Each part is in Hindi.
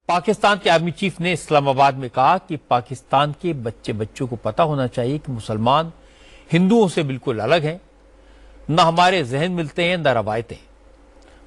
पाकिस्तान के आर्मी चीफ ने इस्लामाबाद में कहा कि पाकिस्तान के बच्चों को पता होना चाहिए कि मुसलमान हिंदुओं से बिल्कुल अलग हैं। न हमारे जहन मिलते हैं, न रवायतें,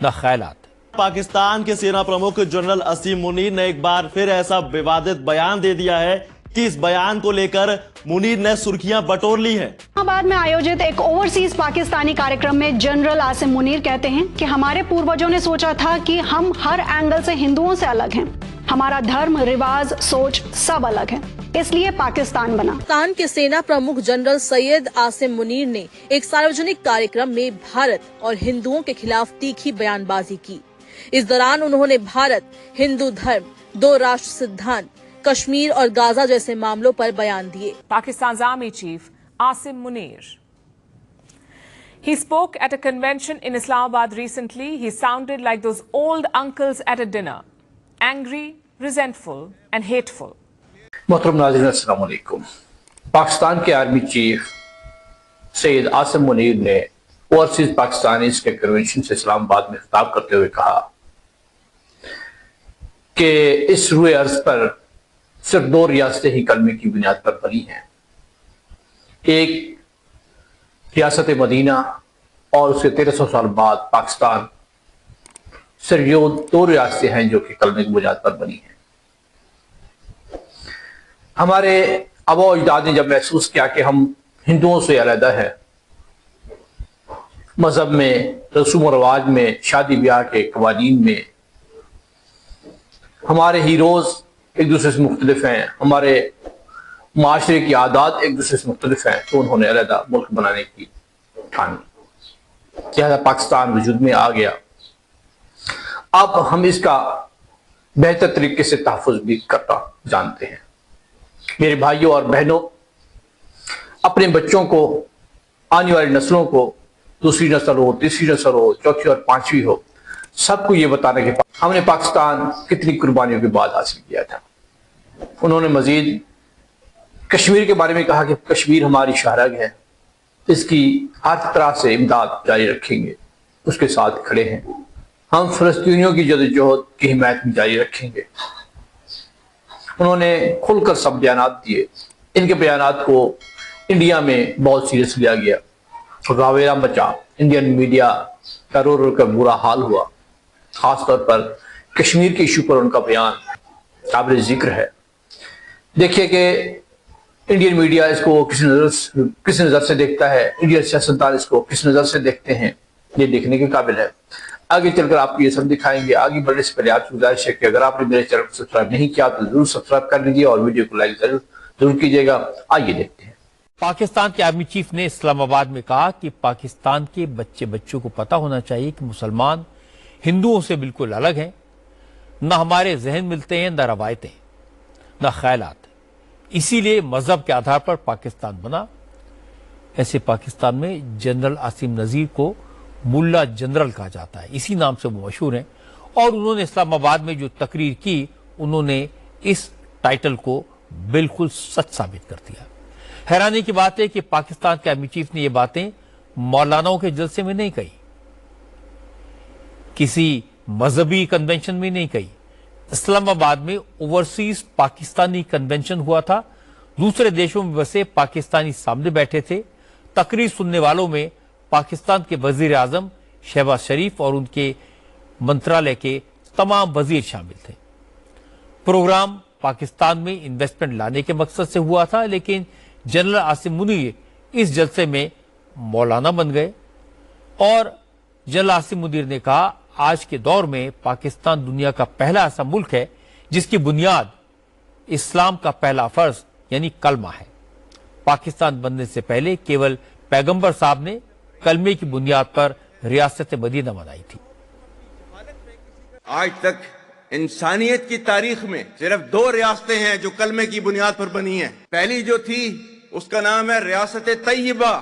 न ख्यालात। पाकिस्तान के सेना प्रमुख जनरल असीम मुनीर ने एक बार फिर ऐसा विवादित बयान दे दिया है कि इस बयान को लेकर मुनीर ने सुर्खियां बटोर ली हैं। इस्लामाबाद में आयोजित एक ओवरसीज पाकिस्तानी कार्यक्रम में जनरल आसिम मुनीर कहते हैं कि हमारे पूर्वजों ने सोचा था कि हम हर एंगल से हिंदुओं से अलग हैं। हमारा धर्म, रिवाज, सोच सब अलग है, इसलिए पाकिस्तान बना। पाकिस्तान के सेना प्रमुख जनरल सैयद आसिम मुनीर ने एक सार्वजनिक कार्यक्रम में भारत और हिंदुओं के खिलाफ तीखी बयानबाजी की। इस दौरान उन्होंने भारत, हिंदू धर्म, दो राष्ट्र सिद्धांत, कश्मीर और गाजा जैसे मामलों पर बयान दिए। Pakistan's Army Chief Asim Munir. He spoke at a convention in Islamabad recently. He sounded like those old uncles at a dinner, angry, resentful and hateful. मोहतरम नाज़रीन, अस्सलाम वालेकुम। पाकिस्तान के आर्मी चीफ सैयद आसिम मुनीर ने ओवरसीज पाकिस्तानीज के कन्वेंशन से इस्लामाबाद में खिताब करते हुए कहा कि इस रुए अर्ज पर सिर्फ दो रियासतें ही कलमे की बुनियाद पर बनी हैं। एक रियासत मदीना और उसके 1300 साल बाद पाकिस्तान। सिर्फ ये दो रियासतें हैं जो कि कलमे की बुनियाद पर बनी हैं। हमारे आबा अजदाद ने जब महसूस किया कि हम हिंदुओं से अलहदा है, मजहब में, रसूम व रवाज में, शादी ब्याह के कवानीन में, हमारे हीरोज एक दूसरे से मुख्तलिफ हैं, हमारे माशरे की आदात एक दूसरे से मुख्तलिफ हैं, तो उन्होंने अलहदा मुल्क बनाने की ठानी। लिहाजा पाकिस्तान वजूद में आ गया। अब हम इसका बेहतर तरीके से तहफ़्फ़ुज़ भी करना जानते हैं। मेरे भाइयों और बहनों, अपने बच्चों को, आने वाली नस्लों को, दूसरी नस्ल हो, तीसरी नस्ल हो, चौथी और पांचवी हो, सबको ये बताने के बाद हमने पाकिस्तान कितनी कुर्बानियों के बाद हासिल किया था। उन्होंने मजीद कश्मीर के बारे में कहा कि कश्मीर हमारी शाहरग है, इसकी हर तरह से इमदाद जारी रखेंगे, उसके साथ खड़े हैं। हम फ़लस्तीनियों की जदोजहद की हिमायत में जारी रखेंगे। उन्होंने खुलकर सब बयानात दिए। इनके बयानात को इंडिया में बहुत सीरियस लिया गया, रावेरा मचा। इंडियन मीडिया का रो रो कर बुरा हाल हुआ। खासतौर पर कश्मीर के इशू पर उनका बयान काबिल जिक्र है। देखिए कि इंडियन मीडिया इसको किस नज़र से देखता है, इंडियन सियासतदान इसको किस नज़र से देखते हैं, ये देखने के काबिल है। आगे चलकर आपको ये सब दिखाएंगे। आगे बढ़ने से पहले आपसे गुजारिश है कि अगर आपने मेरे चैनल को सब्सक्राइब नहीं किया तो जरूर सब्सक्राइब कर लीजिए और वीडियो को लाइक जरूर कीजिएगा। आइए देखते हैं। पाकिस्तान के आर्मी चीफ ने इस्लामाबाद में कहा कि पाकिस्तान के बच्चों को पता होना चाहिए कि मुसलमान हिंदुओं से बिल्कुल अलग हैं। न हमारे जहन मिलते हैं, न रवायतें, न ख्यालात। इसीलिए मजहब के आधार पर पाकिस्तान बना। ऐसे पाकिस्तान में जनरल आसिम नजीर को मुल्ला जनरल कहा जाता है, इसी नाम से वो मशहूर हैं। और उन्होंने इस्लामाबाद में जो तकरीर की, उन्होंने इस टाइटल को बिल्कुल सच साबित कर दिया। हैरानी की बात है कि पाकिस्तान के आर्मी चीफ ने ये बातें मौलानाओं के जलसे में नहीं कही, किसी मजहबी कन्वेंशन में नहीं कही। इस्लामाबाद में ओवरसीज पाकिस्तानी कन्वेंशन हुआ था। दूसरे देशों में बसे पाकिस्तानी सामने बैठे थे। तकरीर सुनने वालों में पाकिस्तान के वजीर आजम शहबाज शरीफ और उनके मंत्रालय के तमाम वजीर शामिल थे। प्रोग्राम पाकिस्तान में इन्वेस्टमेंट लाने के मकसद से हुआ था, लेकिन जनरल आसिम मुनीर इस जलसे में मौलाना बन गए। और जनरल आसिम मुनीर ने कहा, आज के दौर में पाकिस्तान दुनिया का पहला ऐसा मुल्क है जिसकी बुनियाद इस्लाम का पहला फर्ज यानी कलमा है। पाकिस्तान बनने से पहले केवल पैगंबर साहब ने कलमे की बुनियाद पर रियासत मदीना बनाई थी। आज तक इंसानियत की तारीख में सिर्फ दो रियासतें हैं जो कलमे की बुनियाद पर बनी हैं। पहली जो थी उसका नाम है रियासत तैयबा,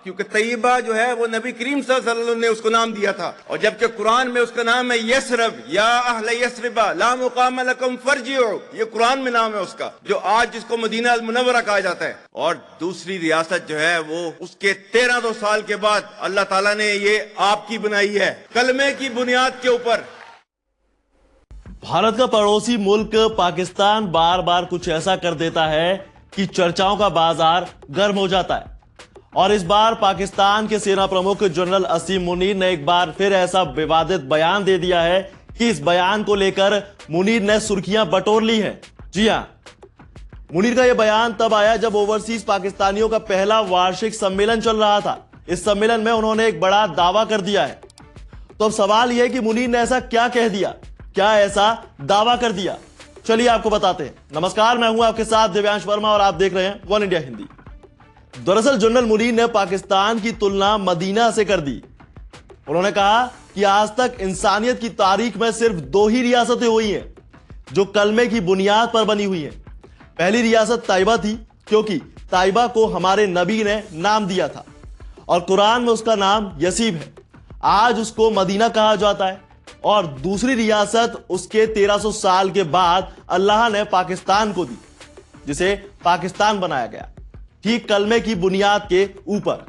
क्योंकि तैयबा जो है वो नबी करीम सल्लल्लाहु अलैहि वसल्लम ने उसको नाम दिया था। और जबकि कुरान में उसका नाम है यसरब, या अहले यसरबा ला मुकाम लकुम फरजिउ, ये कुरान में नाम है उसका, जो आज जिसको मदीना अल मुनव्वरा कहा जाता है। और दूसरी रियासत जो है वो उसके 1300 साल के बाद अल्लाह ताला ने ये आपकी बनाई है, कलमे की बुनियाद के ऊपर। भारत का पड़ोसी मुल्क पाकिस्तान बार बार कुछ ऐसा कर देता है कि चर्चाओं का बाजार गर्म हो जाता है। और इस बार पाकिस्तान के सेना प्रमुख जनरल असीम मुनीर ने एक बार फिर ऐसा विवादित बयान दे दिया है कि इस बयान को लेकर मुनीर ने सुर्खियां बटोर ली हैं। जी हां, मुनीर का यह बयान तब आया जब ओवरसीज पाकिस्तानियों का पहला वार्षिक सम्मेलन चल रहा था। इस सम्मेलन में उन्होंने एक बड़ा दावा कर दिया है। तो अब सवाल यह है कि मुनीर ने ऐसा क्या कह दिया, क्या ऐसा दावा कर दिया, चलिए आपको बताते हैं। नमस्कार, मैं हूं आपके साथ दिव्यांश वर्मा और आप देख रहे हैं वन इंडिया हिंदी। दरअसल जनरल मुनीर ने पाकिस्तान की तुलना मदीना से कर दी। उन्होंने कहा कि आज तक इंसानियत की तारीख में सिर्फ 2 ही रियासतें हुई हैं जो कलमे की बुनियाद पर बनी हुई हैं। पहली रियासत ताइबा थी, क्योंकि ताइबा को हमारे नबी ने नाम दिया था और कुरान में उसका नाम यसीब है। आज उसको मदीना कहा जाता है। और दूसरी रियासत उसके 1300 साल के बाद अल्लाह ने पाकिस्तान को दी, जिसे पाकिस्तान बनाया गया, ठीक कलमे की बुनियाद के ऊपर।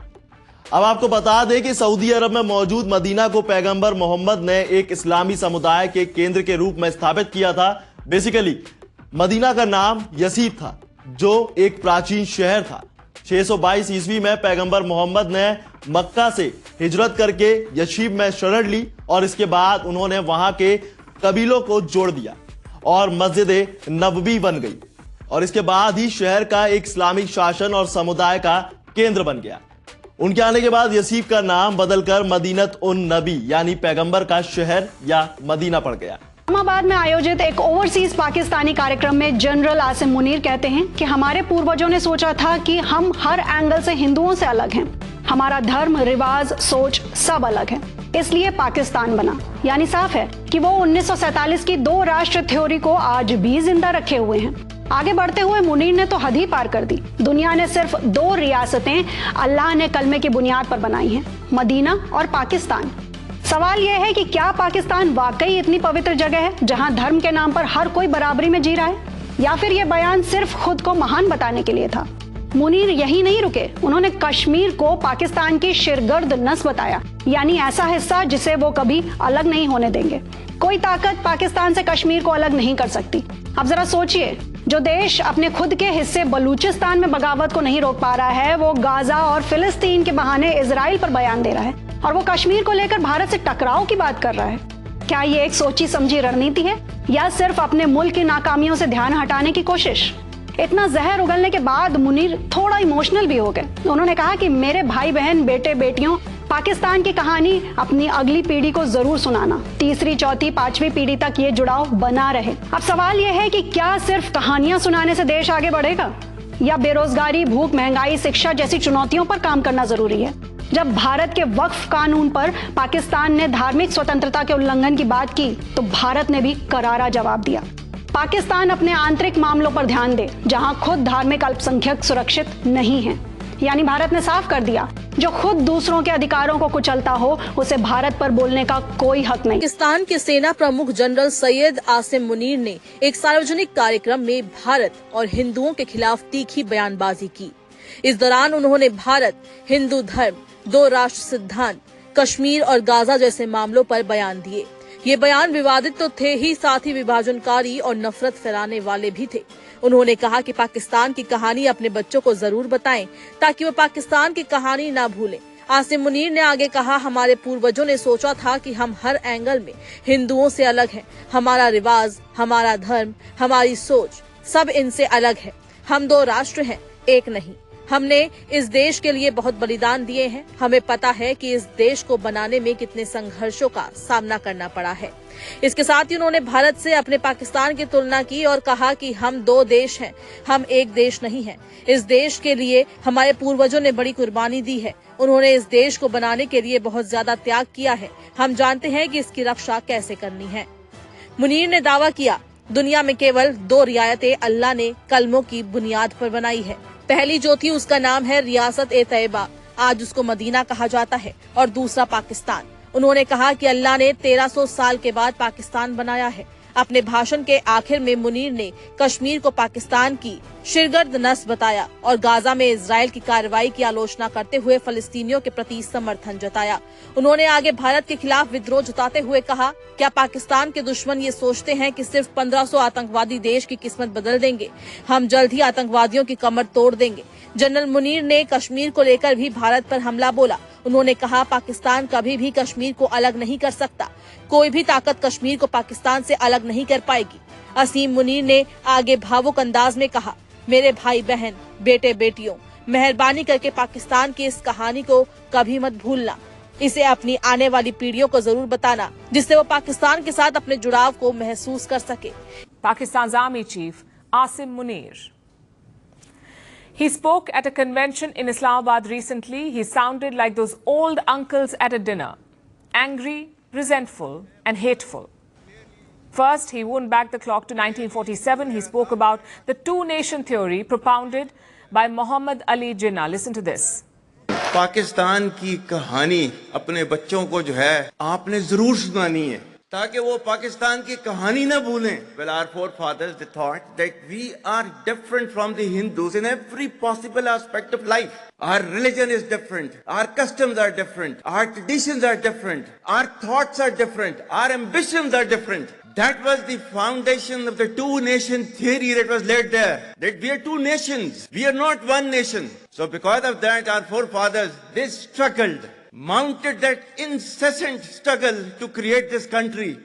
अब आपको बता दें कि सऊदी अरब में मौजूद मदीना को पैगंबर मोहम्मद ने एक इस्लामी समुदाय के केंद्र के रूप में स्थापित किया था। बेसिकली मदीना का नाम यसीब था, जो एक प्राचीन शहर था। 622 ईस्वी में पैगंबर मोहम्मद ने मक्का से हिजरत करके यशीब में शरण ली और इसके बाद उन्होंने वहां के कबीलों को जोड़ दिया और मस्जिद नबवी बन गई। और इसके बाद ही शहर का एक इस्लामिक शासन और समुदाय का केंद्र बन गया। उनके आने के बाद यसीब का नाम बदलकर मदीनत उन नबी यानी पैगंबर का शहर या मदीना पड़ गया। इस्लामाबाद में आयोजित एक ओवरसीज पाकिस्तानी कार्यक्रम में जनरल आसिम मुनीर कहते हैं कि हमारे पूर्वजों ने सोचा था कि हम हर एंगल से हिंदुओं से अलग हैं। हमारा धर्म, रिवाज, सोच सब अलग है, इसलिए पाकिस्तान बना। यानी साफ है कि वो 1947 की 2 राष्ट्र थ्योरी को आज भी जिंदा रखे हुए हैं। आगे बढ़ते हुए मुनीर ने तो हद ही पार कर दी। दुनिया ने सिर्फ 2 रियासतें अल्लाह ने कलमे की बुनियाद पर बनाई हैं, मदीना और पाकिस्तान। सवाल यह है कि क्या पाकिस्तान वाकई इतनी पवित्र जगह है जहां धर्म के नाम पर हर कोई बराबरी में जी रहा है, या फिर यह बयान सिर्फ खुद को महान बताने के लिए था? मुनीर यही नहीं रुके, उन्होंने कश्मीर को पाकिस्तान की शिरगर्द नस बताया, यानी ऐसा हिस्सा जिसे वो कभी अलग नहीं होने देंगे। कोई ताकत पाकिस्तान से कश्मीर को अलग नहीं कर सकती। अब जरा सोचिए, जो देश अपने खुद के हिस्से बलूचिस्तान में बगावत को नहीं रोक पा रहा है, वो गाजा और फिलिस्तीन के बहाने इजराइल पर बयान दे रहा है, और वो कश्मीर को लेकर भारत से टकराव की बात कर रहा है। क्या ये एक सोची समझी रणनीति है या सिर्फ अपने मुल्क की नाकामियों से ध्यान हटाने की कोशिश? इतना जहर उगलने के बाद मुनीर थोड़ा इमोशनल भी हो गए। उन्होंने कहा कि मेरे भाई बहन, बेटे बेटियों, पाकिस्तान की कहानी अपनी अगली पीढ़ी को जरूर सुनाना। 3री, 4ठी, 5वीं पीढ़ी तक ये जुड़ाव बना रहे। अब सवाल यह है कि क्या सिर्फ कहानियां सुनाने से देश आगे बढ़ेगा, या बेरोजगारी, भूख, महंगाई, शिक्षा जैसी चुनौतियों पर काम करना जरूरी है? जब भारत के वक्फ कानून पर पाकिस्तान ने धार्मिक स्वतंत्रता के उल्लंघन की बात की, तो भारत ने भी करारा जवाब दिया। पाकिस्तान अपने आंतरिक मामलों पर ध्यान दे, जहां खुद धार्मिक अल्पसंख्यक सुरक्षित नहीं हैं। यानी भारत ने साफ कर दिया, जो खुद दूसरों के अधिकारों को कुचलता हो, उसे भारत पर बोलने का कोई हक नहीं। पाकिस्तान के सेना प्रमुख जनरल सैयद आसिम मुनीर ने एक सार्वजनिक कार्यक्रम में भारत और हिंदुओं के खिलाफ तीखी बयानबाजी की। इस दौरान उन्होंने भारत, हिंदू धर्म, 2 राष्ट्र सिद्धांत, कश्मीर और गाजा जैसे मामलों पर बयान दिए। ये बयान विवादित तो थे ही, साथ ही विभाजनकारी और नफरत फैलाने वाले भी थे। उन्होंने कहा कि पाकिस्तान की कहानी अपने बच्चों को जरूर बताएं, ताकि वो पाकिस्तान की कहानी ना भूलें। आसिम मुनीर ने आगे कहा, हमारे पूर्वजों ने सोचा था कि हम हर एंगल में हिंदुओं से अलग हैं। हमारा रिवाज, हमारा धर्म, हमारी सोच सब इनसे अलग है। हम 2 राष्ट्र हैं, एक नहीं। हमने इस देश के लिए बहुत बलिदान दिए हैं। हमें पता है कि इस देश को बनाने में कितने संघर्षों का सामना करना पड़ा है। इसके साथ ही उन्होंने भारत से अपने पाकिस्तान की तुलना की और कहा कि हम 2 देश हैं, हम एक देश नहीं हैं। इस देश के लिए हमारे पूर्वजों ने बड़ी कुर्बानी दी है। उन्होंने इस देश को बनाने के लिए बहुत ज्यादा त्याग किया है। हम जानते हैं कि इसकी रक्षा कैसे करनी है। मुनीर ने दावा किया, दुनिया में केवल 2 रियायतें अल्लाह ने कलमों की बुनियाद पर बनाई है। पहली जो थी उसका नाम है रियासत ए तैयबा, आज उसको मदीना कहा जाता है, और दूसरा पाकिस्तान। उन्होंने कहा कि अल्लाह ने 1300 साल के बाद पाकिस्तान बनाया है। अपने भाषण के आखिर में मुनीर ने कश्मीर को पाकिस्तान की शिरगर्द नस बताया और गाजा में इजराइल की कार्रवाई की आलोचना करते हुए फलस्तीनियों के प्रति समर्थन जताया। उन्होंने आगे भारत के खिलाफ विद्रोह जताते हुए कहा, क्या पाकिस्तान के दुश्मन ये सोचते हैं कि सिर्फ 1500 आतंकवादी देश की किस्मत बदल देंगे? हम जल्द ही आतंकवादियों की कमर तोड़ देंगे। जनरल मुनीर ने कश्मीर को लेकर भी भारत पर हमला बोला। उन्होंने कहा, पाकिस्तान कभी भी कश्मीर को अलग नहीं कर सकता। कोई भी ताकत कश्मीर को पाकिस्तान से अलग नहीं कर पाएगी। असीम मुनीर ने आगे भावुक अंदाज में कहा, मेरे भाई बहन, बेटे बेटियों, मेहरबानी करके पाकिस्तान की इस कहानी को कभी मत भूलना। इसे अपनी आने वाली पीढ़ियों को जरूर बताना, जिससे वो पाकिस्तान के साथ अपने जुड़ाव को महसूस कर सके। Pakistan's Army Chief Asim Munir. He spoke at a convention in Islamabad recently. He sounded like those old uncles at a dinner, angry, resentful, and hateful. First, he wound back the clock to 1947. He spoke about the two-nation theory propounded by Muhammad Ali Jinnah. Listen to this. Pakistan की कहानी अपने बच्चों को जो है आपने जरूर सुनानी है ताकि वो पाकिस्तान की कहानी ना भूलें. Well, our forefathers they thought that we are different from the Hindus in every possible aspect of life. Our religion is different. Our customs are different. Our traditions are different. Our thoughts are different. Our ambitions are different. That was the foundation of the two-nation theory that was laid there. That we are two nations. We are not one nation. So because of that, our forefathers, they struggled, mounted that incessant struggle to create this country.